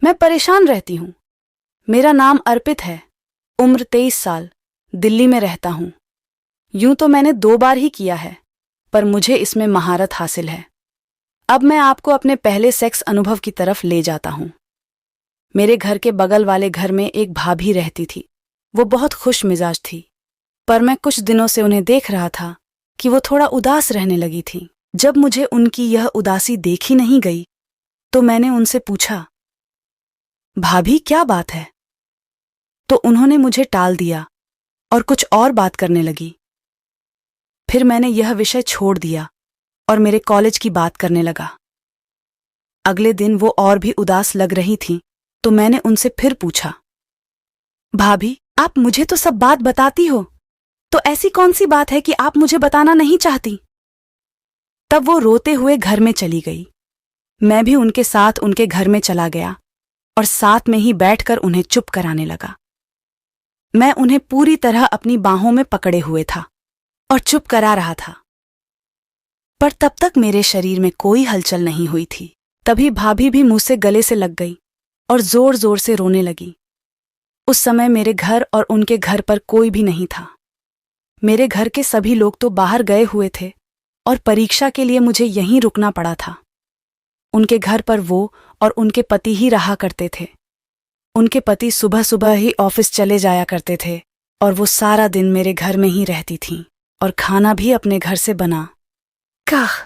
मैं परेशान रहती हूँ। मेरा नाम अर्पित है, उम्र 23 साल, दिल्ली में रहता हूँ। यूं तो मैंने 2 बार ही किया है, पर मुझे इसमें महारत हासिल है। अब मैं आपको अपने पहले सेक्स अनुभव की तरफ ले जाता हूँ। मेरे घर के बगल वाले घर में एक भाभी रहती थी। वो बहुत खुश मिजाज थी, पर मैं कुछ दिनों से उन्हें देख रहा था कि वो थोड़ा उदास रहने लगी थी। जब मुझे उनकी यह उदासी देखी नहीं गई, तो मैंने उनसे पूछा, भाभी क्या बात है? तो उन्होंने मुझे टाल दिया और कुछ और बात करने लगी। फिर मैंने यह विषय छोड़ दिया और मेरे कॉलेज की बात करने लगा। अगले दिन वो और भी उदास लग रही थीं, तो मैंने उनसे फिर पूछा, भाभी आप मुझे तो सब बात बताती हो, तो ऐसी कौन सी बात है कि आप मुझे बताना नहीं चाहती? तब वो रोते हुए घर में चली गई। मैं भी उनके साथ उनके घर में चला गया और साथ में ही बैठकर उन्हें चुप कराने लगा। मैं उन्हें पूरी तरह अपनी बाहों में पकड़े हुए था और चुप करा रहा था, पर तब तक मेरे शरीर में कोई हलचल नहीं हुई थी। तभी भाभी भी मुझसे गले से लग गई और जोर जोर से रोने लगी। उस समय मेरे घर और उनके घर पर कोई भी नहीं था। मेरे घर के सभी लोग तो बाहर गए हुए थे और परीक्षा के लिए मुझे यहीं रुकना पड़ा था। उनके घर पर वो और उनके पति ही रहा करते थे। उनके पति सुबह सुबह ही ऑफिस चले जाया करते थे और वो सारा दिन मेरे घर में ही रहती थीं और खाना भी अपने घर से बना। काह